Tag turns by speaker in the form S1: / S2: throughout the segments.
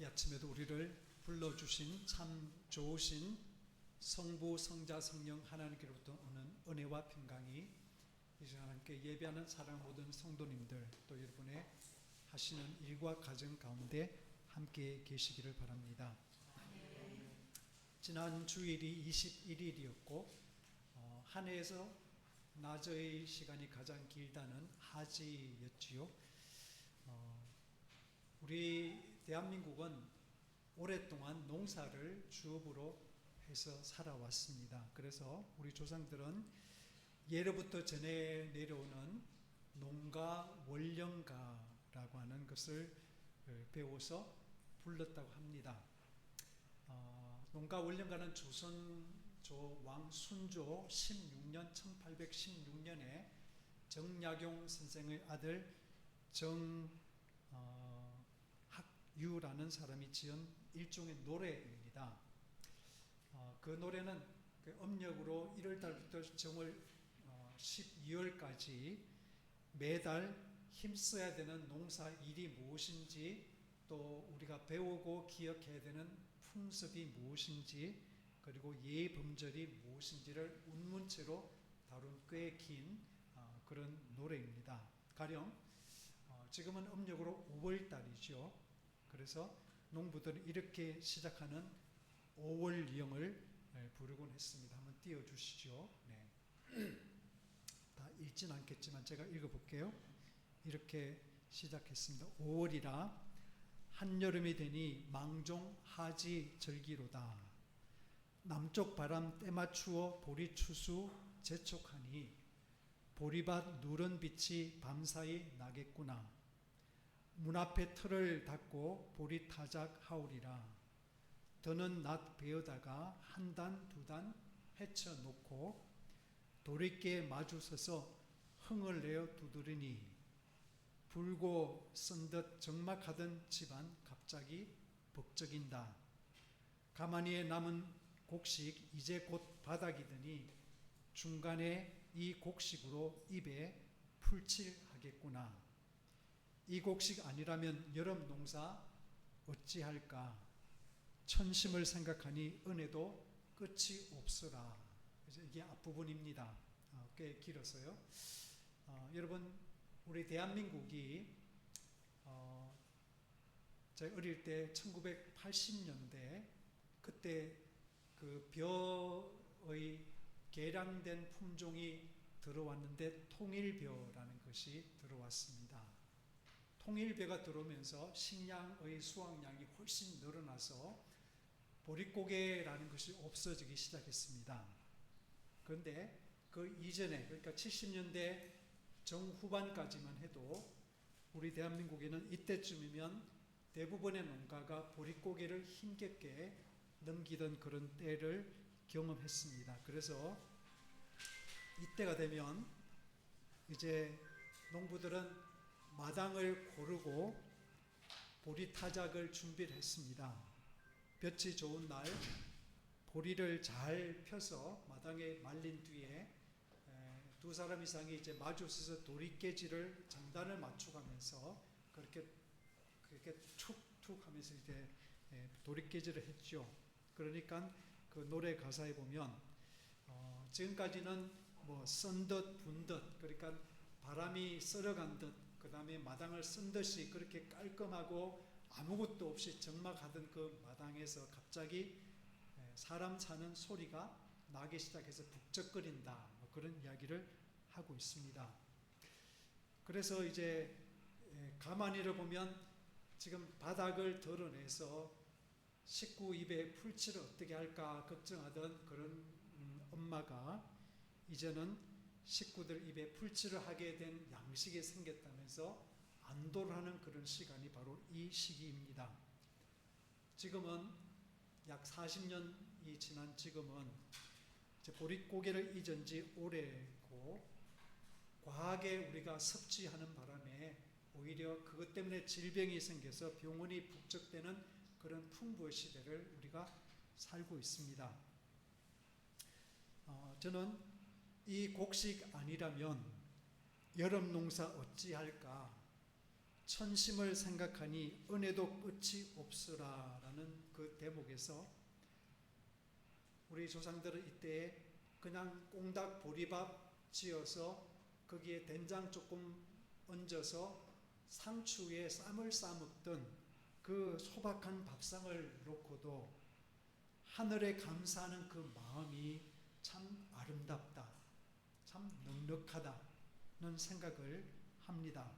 S1: 이 아침에도 우리를 불러주신 참 좋으신 성부, 성자, 성령 하나님께로부터 오는 은혜와 평강이 이 시간 함께 예배하는 사랑하는 모든 성도님들, 또 여러분의 하시는 일과 가정 가운데 함께 계시기를 바랍니다. 지난 주일이 21일이었고 한 해에서 낮의 시간이 가장 길다는 하지였지요. 우리 대한민국은 오랫동안 농사를 주업으로 해서 살아왔습니다. 그래서 우리 조상들은 예로부터 전해 내려오는 농가 원령가라고 하는 것을 배워서 불렀다고 합니다. 농가 원령가는 조선조 왕 순조 16년 1816년에 정약용 선생의 아들 정학유라는 사람이 지은 일종의 노래입니다. 그 노래는 그 음력으로 1월달부터 정월 12월까지 매달 힘써야 되는 농사 일이 무엇인지, 또 우리가 배우고 기억해야 되는 풍습이 무엇인지, 그리고 예범절이 무엇인지를 운문체로 다룬 꽤 긴 그런 노래입니다. 가령 지금은 음력으로 5월달이죠. 그래서 농부들은 이렇게 시작하는 5월령을 부르곤 했습니다. 한번 띄워주시죠. 네. 다 읽진 않겠지만 제가 읽어볼게요. 이렇게 시작했습니다. 5월이라 한여름이 되니 망종 하지 절기로다. 남쪽 바람 때맞추어 보리 추수 재촉하니 보리밭 누런 빛이 밤사이 나겠구나. 문 앞에 틀을 닫고 보리 타작 하오리라. 더는 낫 베어다가 한 단 두 단 헤쳐 놓고 돌이께 마주 서서 흥을 내어 두드리니 불고 쓴 듯 적막하던 집안 갑자기 벅적인다. 가만히에 남은 곡식 이제 곧 바닥이더니 중간에 이 곡식으로 입에 풀칠하겠구나. 이 곡식 아니라면 여름 농사 어찌할까. 천심을 생각하니 은혜도 끝이 없으라. 이게 앞부분입니다. 꽤 길어서요. 여러분, 우리 대한민국이 제가 어릴 때 1980년대 그때 그 벼의 개량된 품종이 들어왔는데 통일벼라는 것이 들어왔습니다. 통일벼가 들어오면서 식량의 수확량이 훨씬 늘어나서 보릿고개라는 것이 없어지기 시작했습니다. 그런데 그 이전에, 그러니까 70년대 정후반까지만 해도 우리 대한민국에는 이때쯤이면 대부분의 농가가 보릿고개를 힘겹게 넘기던 그런 때를 경험했습니다. 그래서 이때가 되면 이제 농부들은 마당을 고르고 보리타작을 준비를 했습니다. 볕이 좋은 날 보리를 잘 펴서 마당에 말린 뒤에 두 사람 이상이 이제 마주 서서 도리깨질을 장단을 맞춰가면서 그렇게 툭툭 하면서 이제 도리깨질을 했죠. 그러니까 그 노래 가사에 보면 지금까지는 뭐 쓴 듯 분 듯, 그러니까 바람이 쓸어간 듯, 그 다음에 마당을 쓴 듯이 그렇게 깔끔하고 아무것도 없이 적막하던 그 마당에서 갑자기 사람 사는 소리가 나기 시작해서 북적거린다, 뭐 그런 이야기를 하고 있습니다. 그래서 이제 가만히를 보면 지금 바닥을 드러내서 식구 입에 풀칠을 어떻게 할까 걱정하던 그런 엄마가 이제는 식구들 입에 풀칠을 하게 된 양식이 생겼다면서 안도를 하는 그런 시간이 바로 이 시기입니다. 지금은 약 40년이 지난 지금은 이제 보릿고개를 잊은 지 오래고, 과하게 우리가 섭취하는 바람에 오히려 그것 때문에 질병이 생겨서 병원이 북적대는 그런 풍부의 시대를 우리가 살고 있습니다. 저는 이 곡식 아니라면 여름 농사 어찌할까, 천심을 생각하니 은혜도 끝이 없으라라는 그 대목에서 우리 조상들은 이때 그냥 꽁닭 보리밥 지어서 거기에 된장 조금 얹어서 상추 위에 쌈을 싸먹던 그 소박한 밥상을 놓고도 하늘에 감사하는 그 마음이 참 아름답다, 참 넉넉하다는 생각을 합니다.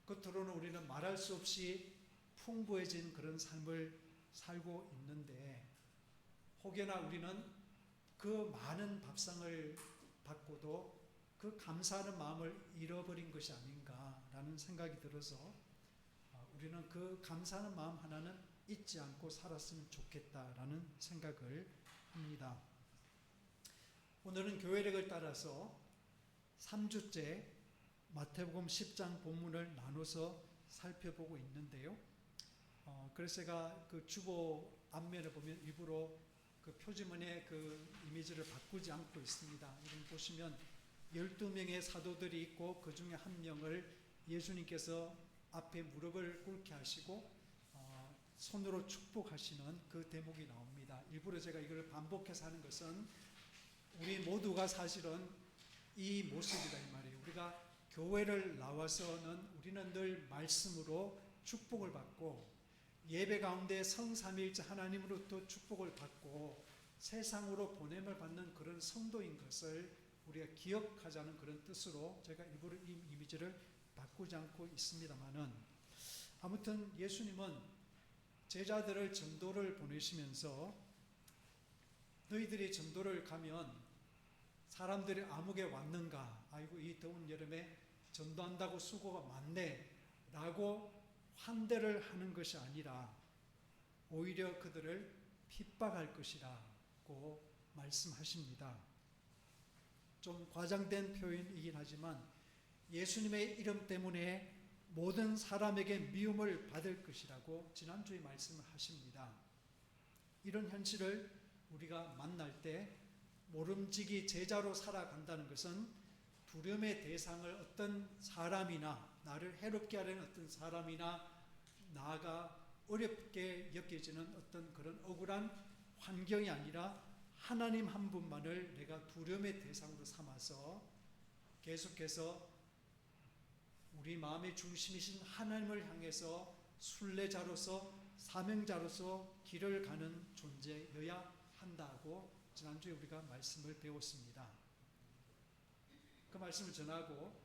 S1: 겉으로는 우리는 말할 수 없이 풍부해진 그런 삶을 살고 있는데 혹여나 우리는 그 많은 밥상을 받고도 그 감사하는 마음을 잃어버린 것이 아닌가라는 생각이 들어서 우리는 그 감사하는 마음 하나는 잊지 않고 살았으면 좋겠다라는 생각을 합니다. 오늘은 교회력을 따라서 3주째 마태복음 10장 본문을 나눠서 살펴보고 있는데요. 그래서 제가 그 주보 앞면에 보면 일부러 그 표지문의 그 이미지를 바꾸지 않고 있습니다. 여러분 보시면 12명의 사도들이 있고 그 중에 한 명을 예수님께서 앞에 무릎을 꿇게 하시고 손으로 축복하시는 그 대목이 나옵니다. 일부러 제가 이걸 반복해서 하는 것은 우리 모두가 사실은 이 모습이다 이 말이에요. 우리가 교회를 나와서는 우리는 늘 말씀으로 축복을 받고 예배 가운데 성삼위일체 하나님으로부터 축복을 받고 세상으로 보냄을 받는 그런 성도인 것을 우리가 기억하자는 그런 뜻으로 제가 일부러 이 이미지를 바꾸지 않고 있습니다만은 아무튼 예수님은 제자들을 전도를 보내시면서 너희들이 전도를 가면 사람들이 아무개 왔는가? 아이고 이 더운 여름에 전도한다고 수고가 많네 라고 환대를 하는 것이 아니라 오히려 그들을 핍박할 것이라고 말씀하십니다. 좀 과장된 표현이긴 하지만 예수님의 이름 때문에 모든 사람에게 미움을 받을 것이라고 지난주에 말씀을 하십니다. 이런 현실을 우리가 만날 때 모름지기 제자로 살아간다는 것은 두려움의 대상을 어떤 사람이나 나를 해롭게 하려는 어떤 사람이나 나아가 어렵게 여겨지는 어떤 그런 억울한 환경이 아니라 하나님 한 분만을 내가 두려움의 대상으로 삼아서 계속해서 우리 마음의 중심이신 하나님을 향해서 순례자로서 사명자로서 길을 가는 존재여야 한다고 지난주에 우리가 말씀을 배웠습니다. 그 말씀을 전하고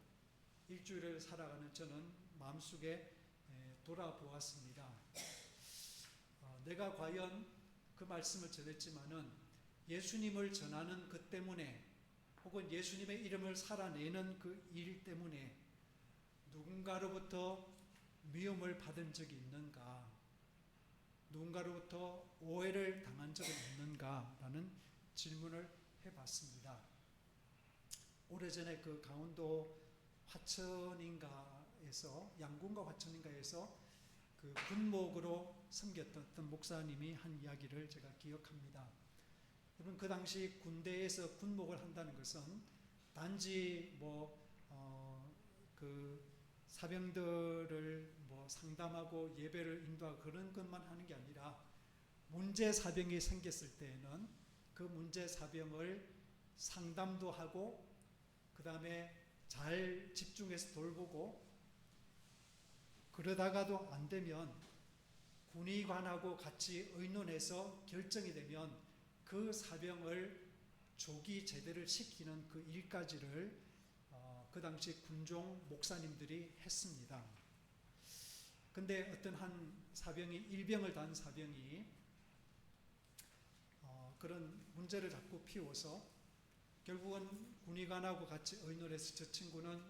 S1: 일주일을 살아가는 저는 마음속에 돌아보았습니다. 내가 과연 그 말씀을 전했지만은 예수님을 전하는 그 때문에 혹은 예수님의 이름을 살아내는 그 일 때문에 누군가로부터 미움을 받은 적이 있는가? 누군가로부터 오해를 당한 적은 있는가라는 질문을 해봤습니다. 오래전에 그 강원도 화천인가에서 양군과 화천인가에서 그 군목으로 섬겼던 어떤 목사님이 한 이야기를 제가 기억합니다. 여러분 그 당시 군대에서 군목을 한다는 것은 단지 그 사병들을 상담하고 예배를 인도하고 그런 것만 하는 게 아니라 문제 사병이 생겼을 때에는 그 문제 사병을 상담도 하고 그 다음에 잘 집중해서 돌보고 그러다가도 안 되면 군의관하고 같이 의논해서 결정이 되면 그 사병을 조기 제대를 시키는 그 일까지를 그 당시 군종 목사님들이 했습니다. 근데 어떤 한 사병이 일병을 단 사병이 그런 문제를 자꾸 피워서 결국은 군의관하고 같이 의논해서 저 친구는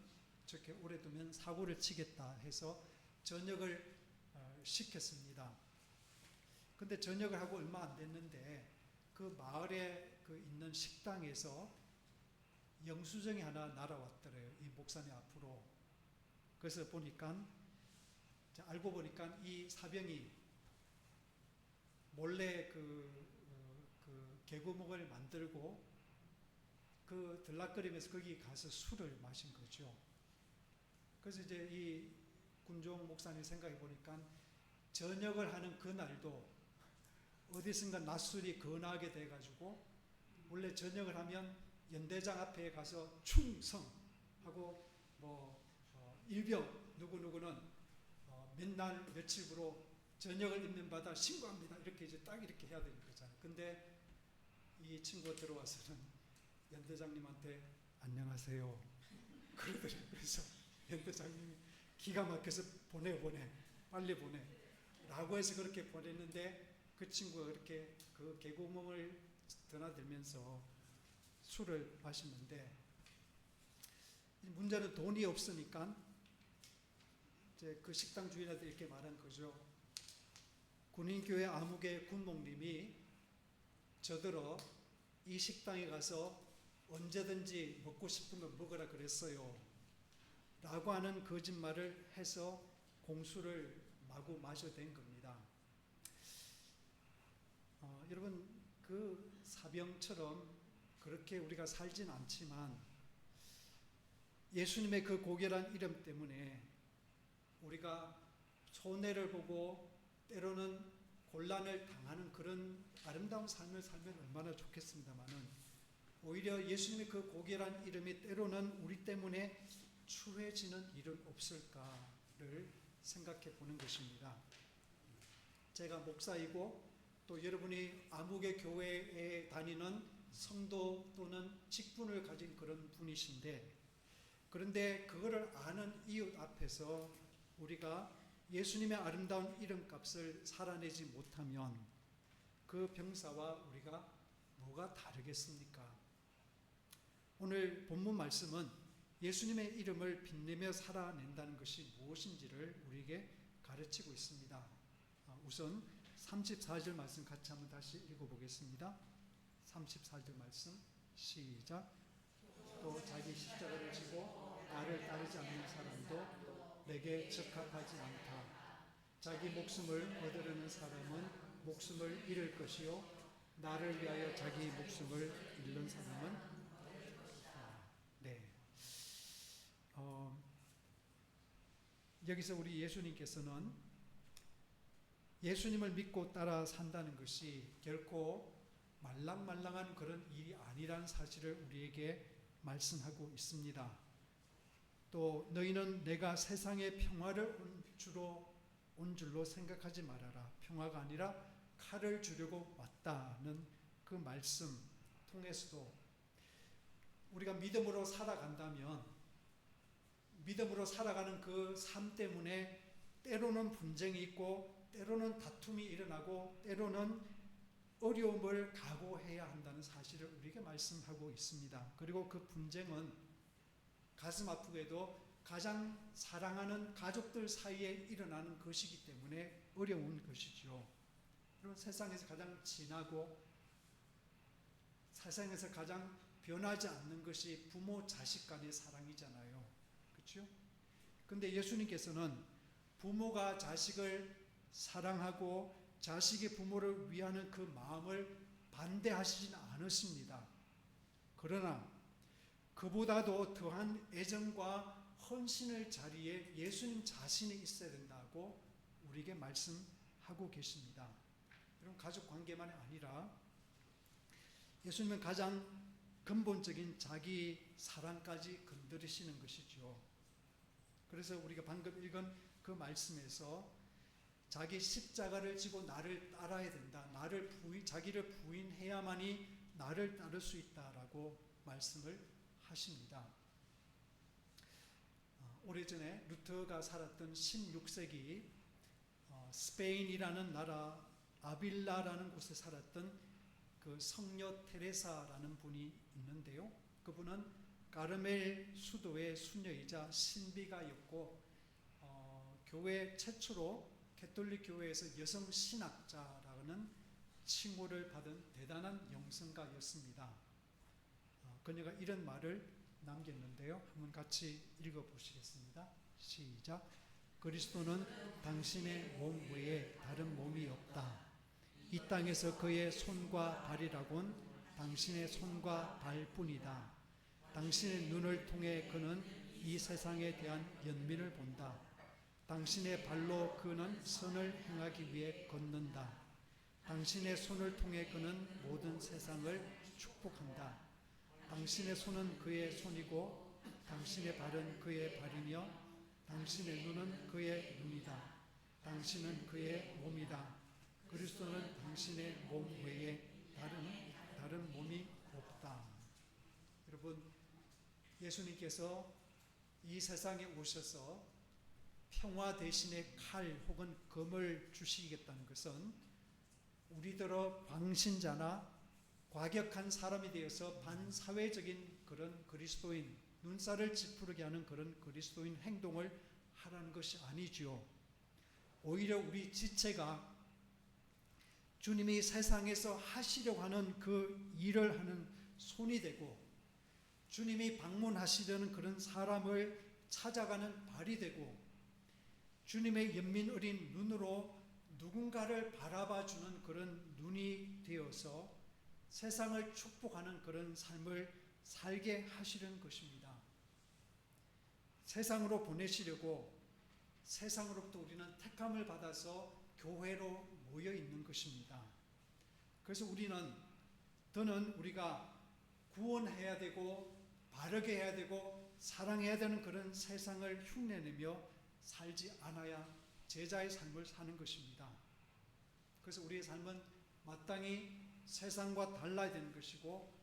S1: 저렇게 오래 두면 사고를 치겠다 해서 전역을 시켰습니다. 근데 전역을 하고 얼마 안 됐는데 그 마을에 그 있는 식당에서 영수증이 하나 날아왔더래요. 이 목사님 앞으로. 그래서 보니까 알고 보니까 이 사병이 몰래 그 개구멍을 만들고 그 들락거리면서 거기 가서 술을 마신 거죠. 그래서 이제 이 박군종 목사님 생각해 보니까 전역을 하는 그날도 어디선가 낮술이 거나게 돼가지고 원래 전역을 하면 연대장 앞에 가서 충성하고 일병 누구누구는 몇 날 며칠부로 전역을 입는 바다 신고합니다. 이렇게 이제 딱 이렇게 해야 되는 거잖아요. 근데 이 친구가 들어와서는 연대장님한테 안녕하세요 그러더래요. 그래서 연대장님이 기가 막혀서 보내 빨리 보내 라고 해서 그렇게 보냈는데 그 친구가 그렇게 그 개구멍을 드나들면서 술을 마시는데 문제는 돈이 없으니까 이제 그 식당 주인한테 이렇게 말한 거죠. 군인교회 아무개 군목님이 저더러 이 식당에 가서 언제든지 먹고 싶은 거 먹으라 그랬어요 라고 하는 거짓말을 해서 공수를 마구 마셔댄 겁니다. 여러분 그 사병처럼 그렇게 우리가 살진 않지만 예수님의 그 고결한 이름 때문에 우리가 손해를 보고 때로는 곤란을 당하는 그런 아름다운 삶을 살면 얼마나 좋겠습니다마는 오히려 예수님의 그 고결한 이름이 때로는 우리 때문에 추해지는 일은 없을까를 생각해 보는 것입니다. 제가 목사이고 또 여러분이 아무개 교회에 다니는 성도 또는 직분을 가진 그런 분이신데 그런데 그거를 아는 이웃 앞에서 우리가 예수님의 아름다운 이름값을 살아내지 못하면 그 병사와 우리가 뭐가 다르겠습니까? 오늘 본문 말씀은 예수님의 이름을 빛내며 살아낸다는 것이 무엇인지를 우리에게 가르치고 있습니다. 우선 34절 말씀 같이 한번 다시 읽어보겠습니다. 34절 말씀 시작. 또 자기 십자가를 지고 나를 따르지 않는 사람도 내게 적합하지 않다. 자기 목숨을 얻으려는 사람은 목숨을 잃을 것이요 나를 위하여 자기 목숨을 잃는 사람은 여기서 우리 예수님께서는 예수님을 믿고 따라 산다는 것이 결코 말랑말랑한 그런 일이 아니라는 사실을 우리에게 말씀하고 있습니다. 또 너희는 내가 세상에 평화를 온 줄로 생각하지 말아라. 평화가 아니라 칼을 주려고 왔다는 그 말씀 통해서도 우리가 믿음으로 살아간다면 믿음으로 살아가는 그 삶 때문에 때로는 분쟁이 있고 때로는 다툼이 일어나고 때로는 어려움을 각오해야 한다는 사실을 우리에게 말씀하고 있습니다. 그리고 그 분쟁은 가슴 아프게도 가장 사랑하는 가족들 사이에 일어나는 것이기 때문에 어려운 것이죠. 그리고 세상에서 가장 진하고 세상에서 가장 변하지 않는 것이 부모 자식 간의 사랑이잖아요. 그렇죠? 근데 예수님께서는 부모가 자식을 사랑하고 자식이 부모를 위하는 그 마음을 반대하시진 않으십니다. 그러나 그보다도 더한 애정과 헌신의 자리에 예수님 자신이 있어야 된다고 우리에게 말씀하고 계십니다. 여러분 가족 관계만이 아니라 예수님은 가장 근본적인 자기 사랑까지 건드리시는 것이죠. 그래서 우리가 방금 읽은 그 말씀에서 자기 십자가를 지고 나를 따라야 된다. 자기를 부인해야만이 나를 따를 수 있다라고 말씀을 하십니다. 오래전에 루터가 살았던 16세기 스페인이라는 나라 아빌라라는 곳에 살았던 그 성녀 테레사라는 분이 있는데요. 그분은 까르멜 수도의 수녀이자 신비가였고 교회 최초로 가톨릭 교회에서 여성 신학자라는 칭호를 받은 대단한 영성가였습니다. 그녀가 이런 말을 남겼는데요. 한번 같이 읽어보시겠습니다. 시작. 그리스도는 당신의 몸 외에 다른 몸이 없다. 이 땅에서 그의 손과 발이라곤 당신의 손과 발뿐이다. 당신의 눈을 통해 그는 이 세상에 대한 연민을 본다. 당신의 발로 그는 선을 행하기 위해 걷는다. 당신의 손을 통해 그는 모든 세상을 축복한다. 당신의 손은 그의 손이고 당신의 발은 그의 발이며 당신의 눈은 그의 눈이다. 당신은 그의 몸이다. 그리스도는 당신의 몸 외에 다른 몸이 없다. 여러분, 예수님께서 이 세상에 오셔서 평화 대신에 칼 혹은 검을 주시겠다는 것은 우리들의 광신자나 과격한 사람이 되어서 반사회적인 그런 그리스도인, 눈살을 찌푸르게 하는 그런 그리스도인 행동을 하라는 것이 아니지요. 오히려 우리 지체가 주님이 세상에서 하시려고 하는 그 일을 하는 손이 되고 주님이 방문하시려는 그런 사람을 찾아가는 발이 되고 주님의 연민 어린 눈으로 누군가를 바라봐주는 그런 눈이 되어서 세상을 축복하는 그런 삶을 살게 하시려는 것입니다. 세상으로 보내시려고 세상으로부터 우리는 택함을 받아서 교회로 모여 있는 것입니다. 그래서 더는 우리가 구원해야 되고 바르게 해야 되고 사랑해야 되는 그런 세상을 흉내내며 살지 않아야 제자의 삶을 사는 것입니다. 그래서 우리의 삶은 마땅히 세상과 달라야 되는 것이고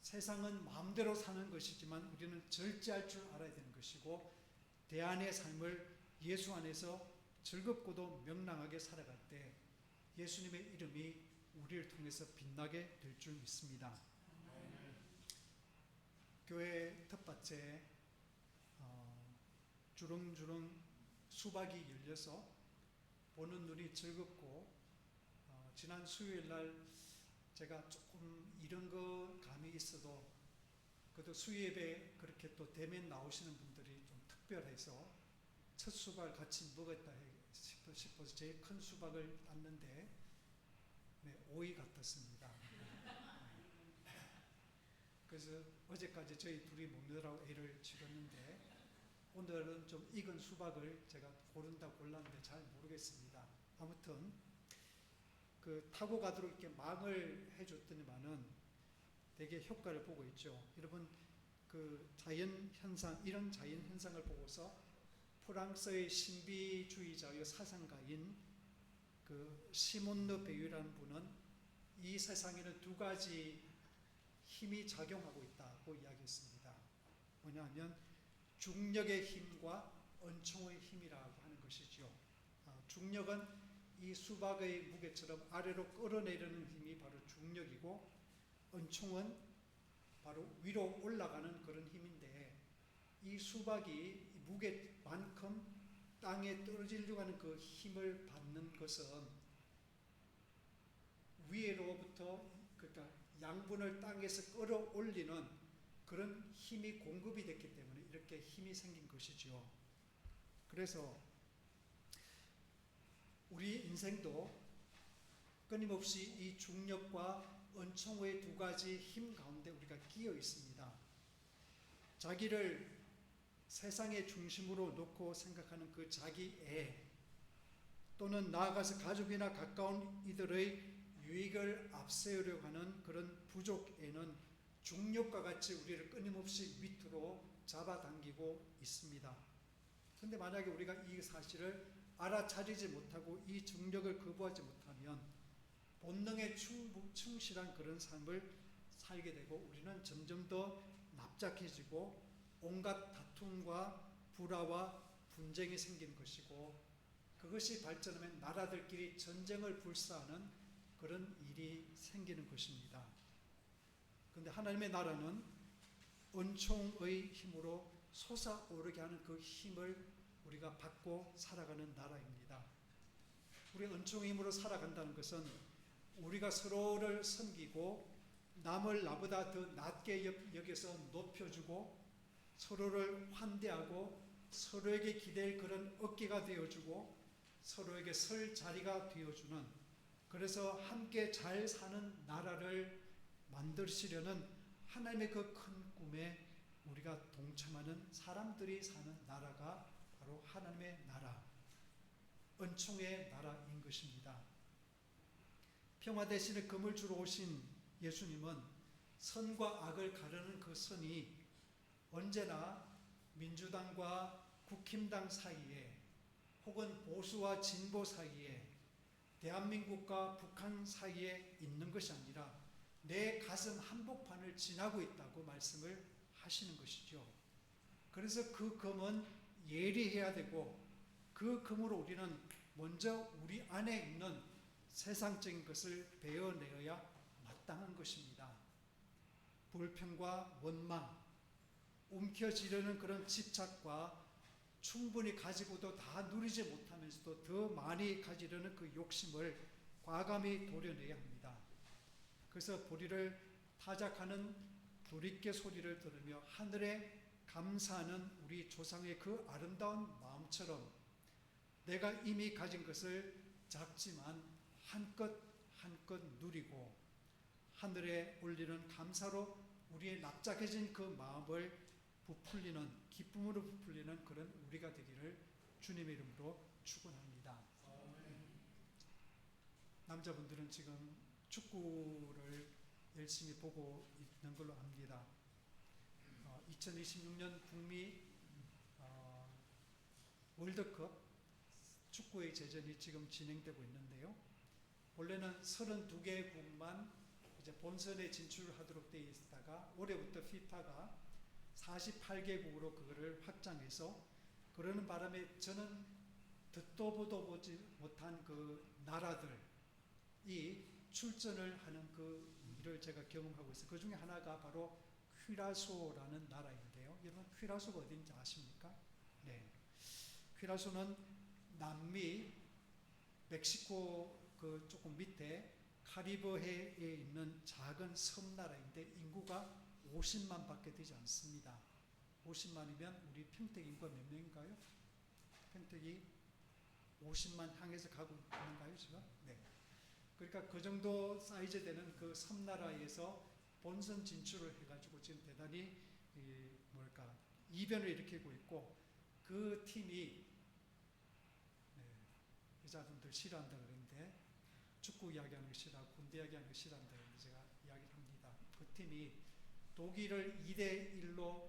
S1: 세상은 마음대로 사는 것이지만 우리는 절제할 줄 알아야 되는 것이고 대안의 삶을 예수 안에서 즐겁고도 명랑하게 살아갈 때 예수님의 이름이 우리를 통해서 빛나게 될 줄 믿습니다. 교회 텃밭에 주렁주렁 수박이 열려서 보는 눈이 즐겁고 지난 수요일 날 제가 조금 이런 거 감이 있어도 그래도 수요예배 그렇게 또 대면 나오시는 분들이 좀 특별해서 첫 수박을 같이 먹었다 싶어서 제일 큰 수박을 땄는데 오이 같았습니다. 그래서 어제까지 저희 둘이 먹느라고 애를 치렀는데 오늘은 좀 익은 수박을 제가 골랐는데 잘 모르겠습니다. 아무튼 타고 가도록 이렇게 막을 해줬더니만은 되게 효과를 보고 있죠. 여러분 자연 현상 이런 자연 현상을 보고서 프랑스의 신비주의자의 사상가인 시몬 르 베유라는 분은 이 세상에는 두 가지 힘이 작용하고 있다고 이야기했습니다. 뭐냐면 중력의 힘과 은총의 힘이라고 하는 것이죠. 중력은 이 수박의 무게처럼 아래로 끌어내리는 힘이 바로 중력이고 은총은 바로 위로 올라가는 그런 힘인데 이 수박이 무게만큼 땅에 떨어지려고 하는 그 힘을 받는 것은 위로부터 그러니까 양분을 땅에서 끌어올리는 그런 힘이 공급이 됐기 때문에 이렇게 힘이 생긴 것이죠. 그래서 우리 인생도 끊임없이 이 중력과 은총의 두 가지 힘 가운데 우리가 끼어 있습니다. 자기를 세상의 중심으로 놓고 생각하는 그 자기 애 또는 나아가서 가족이나 가까운 이들의 유익을 앞세우려고 하는 그런 부족에는 중력과 같이 우리를 끊임없이 밑으로 잡아당기고 있습니다. 그런데 만약에 우리가 이 사실을 알아차리지 못하고 이 중력을 거부하지 못하면 본능에 충실한 그런 삶을 살게 되고 우리는 점점 더 납작해지고 온갖 다툼과 불화와 분쟁이 생기는 것이고 그것이 발전하면 나라들끼리 전쟁을 불사하는 그런 일이 생기는 것입니다. 그런데 하나님의 나라는 은총의 힘으로 솟아오르게 하는 그 힘을 우리가 받고 살아가는 나라입니다. 우리 은총의 힘으로 살아간다는 것은 우리가 서로를 섬기고 남을 나보다 더 낮게 여겨서 높여주고 서로를 환대하고 서로에게 기댈 그런 어깨가 되어주고 서로에게 설 자리가 되어주는 그래서 함께 잘 사는 나라를 만드시려는 하나님의 그 큰 꿈에 우리가 동참하는 사람들이 사는 나라가 바로 하나님의 나라, 은총의 나라인 것입니다. 평화 대신에 금을 주러 오신 예수님은 선과 악을 가르는 그 선이 언제나 민주당과 국힘당 사이에 혹은 보수와 진보 사이에 대한민국과 북한 사이에 있는 것이 아니라 내 가슴 한복판을 지나고 있다고 말씀을 하시는 것이죠. 그래서 그 금은 예리해야 되고 그 금으로 우리는 먼저 우리 안에 있는 세상적인 것을 베어내어야 마땅한 것입니다. 불평과 원망, 움켜쥐려는 그런 집착과 충분히 가지고도 다 누리지 못하면서도 더 많이 가지려는 그 욕심을 과감히 도려내야 합니다. 그래서 보리를 타작하는 도리깨 소리를 들으며 하늘에 감사하는 우리 조상의 그 아름다운 마음처럼 내가 이미 가진 것을 작지만 한껏 누리고 하늘에 올리는 감사로 우리의 납작해진 그 마음을 부풀리는, 기쁨으로 부풀리는 그런 우리가 되기를 주님의 이름으로 축원합니다. 남자분들은 지금 축구를 열심히 보고 있는 걸로 압니다. 2026년 북미 월드컵 축구의 제전이 지금 진행되고 있는데요. 원래는 32개국만 이제 본선에 진출하도록 되어 있다가 올해부터 FIFA가 48개국으로 그거를 확장해서 그러는 바람에 저는 듣도 보도 보지 못한 그 나라들이 출전을 하는 그 일을 제가 경험하고 있어요. 그 중에 하나가 바로 퀴라소라는 나라인데요. 여러분 퀴라소가 어딘지 아십니까? 네. 퀴라소는 남미 멕시코 그 조금 밑에 카리브해에 있는 작은 섬나라인데 인구가 50만 밖에 되지 않습니다. 50만이면 우리 평택 인구가 몇 명인가요? 평택이 50만 향해서 가고 있는가요, 지금? 네. 그러니까 그 정도 사이즈 되는 그 섬나라에서 본선 진출을 해가지고 지금 대단히 이변을 일으키고 있고 그 팀이 여자분들 싫어한다 그러는데 축구 이야기하는 거 싫어하고 군대 이야기하는 거 싫어한다 그러는데 제가 이야기를 합니다. 그 팀이 독일을 2대1로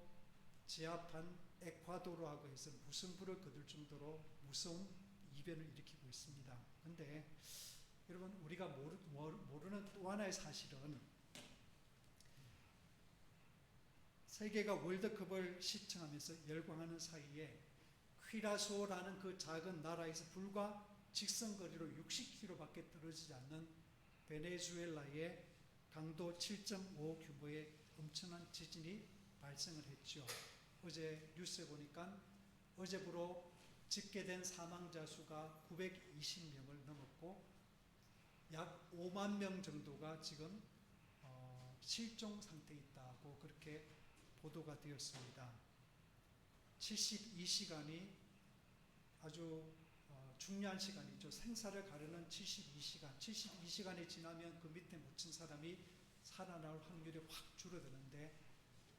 S1: 제압한 에콰도르하고 해서 무승부를 거둘 정도로 무서운 이변을 일으키고 있습니다. 그런데 여러분 우리가 모르는 또 하나의 사실은 세계가 월드컵을 시청하면서 열광하는 사이에 퀴라소라는 그 작은 나라에서 불과 직선거리로 60km밖에 떨어지지 않는 베네수엘라의 강도 7.5 규모의 엄청난 지진이 발생을 했죠. 어제 뉴스에 보니까 어제부로 집계된 사망자 수가 920명을 넘었고 약 5만 명 정도가 지금 실종 상태에 있다고 그렇게 보도가 되었습니다. 72시간이 아주 중요한 시간이죠. 생사를 가르는 72시간이 지나면 그 밑에 묻힌 사람이 살아날 확률이 확 줄어드는데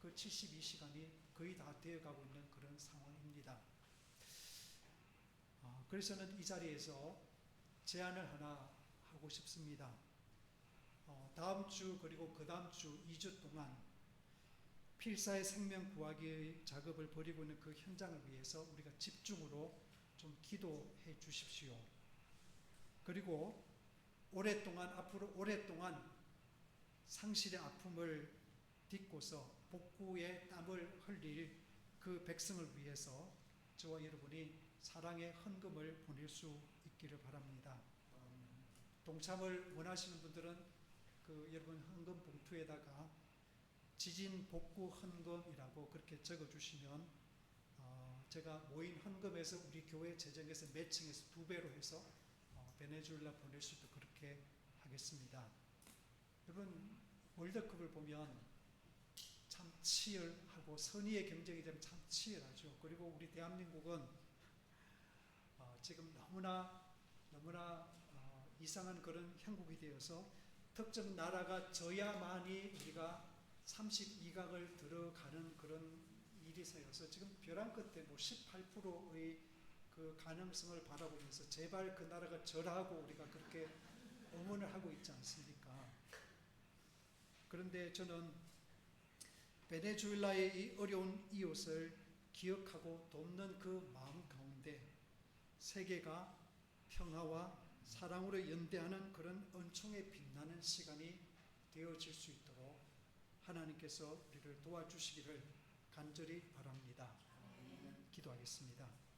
S1: 그 72시간이 거의 다 되어가고 있는 그런 상황입니다. 그래서는 이 자리에서 제안을 하나 하고 싶습니다. 다음 주 그리고 그 다음 주 2주 동안 필사의 생명 구하기의 작업을 벌이고 있는 그 현장을 위해서 우리가 집중으로 좀 기도해 주십시오. 그리고 앞으로 오랫동안 상실의 아픔을 딛고서 복구의 땀을 흘릴 그 백성을 위해서 저와 여러분이 사랑의 헌금을 보낼 수 있기를 바랍니다. 동참을 원하시는 분들은 그 여러분 헌금 봉투에다가 지진 복구 헌금이라고 그렇게 적어주시면 제가 모인 헌금에서 우리 교회 재정에서 매칭해서 2배로 해서 베네수엘라 보낼 수도 그렇게 하겠습니다. 여러분 월드컵을 보면 참 치열하고 선의의 경쟁이 되면 참 치열하죠. 그리고 우리 대한민국은 지금 너무나 이상한 그런 형국이 되어서 특정 나라가 져야만이 우리가 32강을 들어가는 그런 일이 생겨서 지금 벼랑 끝에 18%의 그 가능성을 바라보면서 제발 그 나라가 절하고 우리가 그렇게 응원을 하고 있지 않습니까? 그런데 저는 베네수엘라의 이 어려운 이웃을 기억하고 돕는 그 마음 가운데 세계가 평화와 사랑으로 연대하는 그런 은총에 빛나는 시간이 되어질 수 있도록 하나님께서 우리를 도와주시기를 간절히 바랍니다. 기도하겠습니다.